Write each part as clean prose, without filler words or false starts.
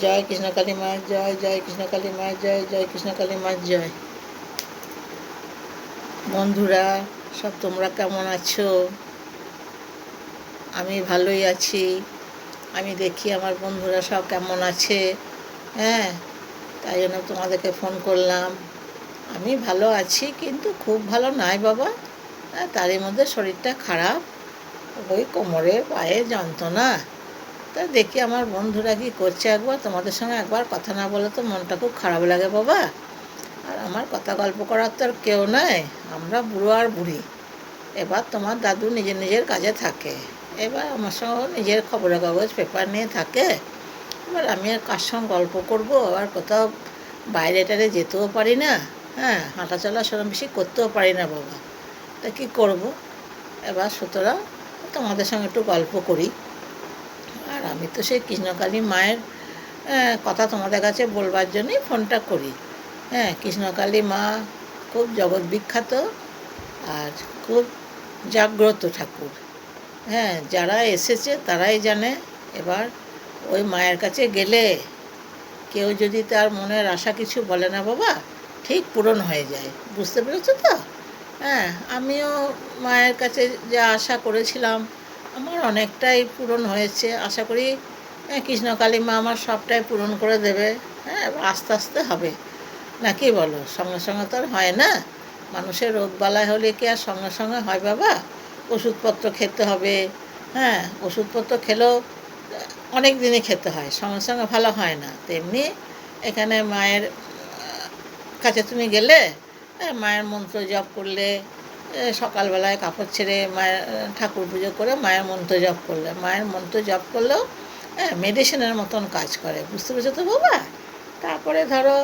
জয় কৃষ্ণকালী মায়ের জয়, জয় কৃষ্ণকালী মায়ের জয়, জয় কৃষ্ণকালী মায়ের জয়। বন্ধুরা সব তোমরা কেমন আছো? আমি ভালোই আছি। আমি দেখি আমার বন্ধুরা সব কেমন আছে। হ্যাঁ, তাই জন্য তোমাদেরকে ফোন করলাম। আমি ভালো আছি, কিন্তু খুব ভালো নাই বাবা। তারই মধ্যে শরীরটা খারাপ, ওই কোমরে পায়ে যন্ত্রণা। তা দেখি আমার বন্ধুরা কি করছে, একবার তোমাদের সঙ্গে একবার কথা না বলে তো মনটা খুব খারাপ লাগে বাবা। আর আমার কথা গল্প করার তো আর কেউ নাই, আমরা বুড়ো আর বুড়ি। এবার তোমার দাদু নিজের নিজের কাজে থাকে, এবার আমার সঙ্গে নিজের খবরের কাগজ পেপার নিয়ে থাকে। এবার আমি আর কার সঙ্গে গল্প করবো? আর কোথাও বাইরে টাইরে যেতেও পারি না। হ্যাঁ, হাঁটাচলা সেরকম বেশি করতেও পারি না বাবা। তা কী করব? এবার সুতরাং তোমাদের সঙ্গে একটু গল্প করি। আর আমি তো সেই কৃষ্ণকালী মায়ের কথা তোমাদের কাছে বলবার জন্যই ফোনটা করি। হ্যাঁ, কৃষ্ণকালী মা খুব জগৎ বিখ্যাত আর খুব জাগ্রত ঠাকুর। হ্যাঁ, যারা এসেছে তারাই জানে। এবার ওই মায়ের কাছে গেলে কেউ যদি তার মনের আশা কিছু বলে না বাবা, ঠিক পূরণ হয়ে যায়। বুঝতে পেরেছো তো? হ্যাঁ, আমিও মায়ের কাছে যা আশা করেছিলাম আমার অনেকটাই পূরণ হয়েছে। আশা করি কৃষ্ণকালী মা আমার সবটাই পূরণ করে দেবে। হ্যাঁ, আস্তে আস্তে হবে, নাকি বলো? সঙ্গে সঙ্গে তো আর হয় না। মানুষের রোগবালাই হলে কি আর সঙ্গে সঙ্গে হয় বাবা? ওষুধপত্র খেতে হবে। হ্যাঁ, ওষুধপত্র খেলেও অনেক দিনই খেতে হয়, সঙ্গে সঙ্গে ভালো হয় না। তেমনি এখানে মায়ের কাছে তুমি গেলে, মায়ের মন্ত্র জপ করলে, সকালবেলায় কাপড় ছেড়ে মায়ের ঠাকুর পুজো করে মায়ের মন্ত্র জপ করলে, মায়ের মন্ত্র জপ করলেও মেডিসিনের মতন কাজ করে। বুঝতে পেরেছো তো বাবা? তারপরে ধরো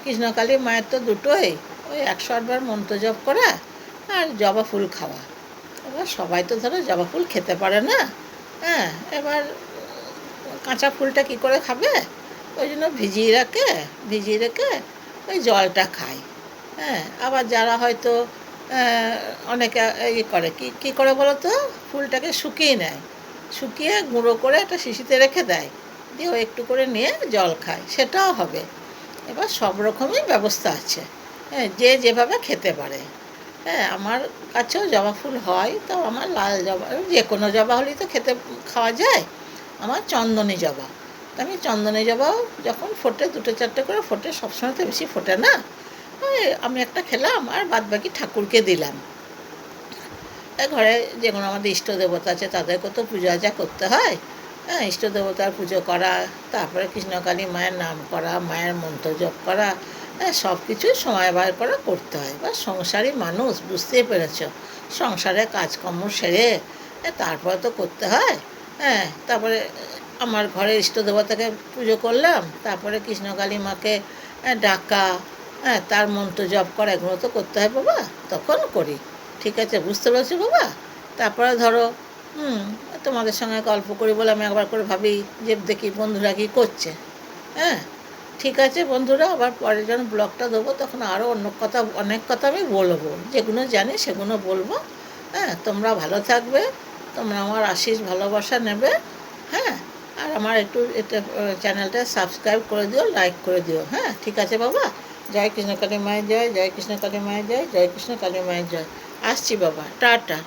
কৃষ্ণকালী মায়ের তো দুটোই, ওই 108বার মন্ত্র জপ করা আর জবা ফুল খাওয়া। এবার সবাই তো ধরো জবা ফুল খেতে পারে না। হ্যাঁ, এবার কাঁচা ফুলটা কী করে খাবে? ওই জন্য ভিজিয়ে রেখে ওই জলটা খায়। হ্যাঁ, আবার যারা হয়তো অনেকে করে কী করে বলো তো, ফুলটাকে শুকিয়ে নেয়, শুকিয়ে গুঁড়ো করে একটা শিশিতে রেখে দেয়, দিয়ে ও একটু করে নিয়ে জল খায়, সেটাও হবে। এবার সব রকমই ব্যবস্থা আছে। হ্যাঁ, যে যেভাবে খেতে পারে। হ্যাঁ, আমার কাছেও জবা ফুল হয়, তো আমার লাল জবা, যে কোনো জবা হলেই তো খাওয়া যায়। আমার চন্দনী জবা, তো আমি চন্দনী জবাও যখন ফোটে, 2-4টে করে ফোটে, সবসময় তো বেশি ফোটে না, ওই আমি একটা খেলাম আর বাদ বাকি ঠাকুরকে দিলাম। ঘরে যেগুলো আমাদের ইষ্ট দেবতা আছে তাদেরকে তো পূজা আজা করতে হয়। হ্যাঁ, ইষ্ট দেবতার পুজো করা, তারপরে কৃষ্ণকালী মায়ের নাম করা, মায়ের মন্ত্র জপ করা, সব কিছু সময় বার করে করতে হয়। বা সংসারী মানুষ, বুঝতেই পেরেছ, সংসারে কাজকর্ম সেরে তারপরে তো করতে হয়। হ্যাঁ, তারপরে আমার ঘরের ইষ্ট দেবতাকে পুজো করলাম, তারপরে কৃষ্ণকালী মাকে ডাকা, হ্যাঁ, তার মন্ত্র জপ করা, এগুলো তো করতে হয় বাবা, তখন করি। ঠিক আছে, বুঝতে পারছি বাবা। তারপরে ধরো তোমাদের সঙ্গে গল্প করি বলে আমি একবার করে ভাবি যে দেখি বন্ধুরা কী করছে। হ্যাঁ, ঠিক আছে বন্ধুরা, আবার পরের যখন ব্লগটা দেবো তখন আরও অনেক কথা আমি বলবো, যেগুলো জানি সেগুলো বলবো। হ্যাঁ, তোমরা ভালো থাকবে, তোমরা আমার আশীষ ভালোবাসা নেবে। হ্যাঁ, আর আমার একটু এটা চ্যানেলটা সাবস্ক্রাইব করে দিও, লাইক করে দিও। হ্যাঁ, ঠিক আছে বাবা। জয় কৃষ্ণকালী মায়ের জয়, জয় কৃষ্ণকালী মায়ের জয়, জয় কৃষ্ণকালী মায়ের জয়। আসছি বাবা, টাটা।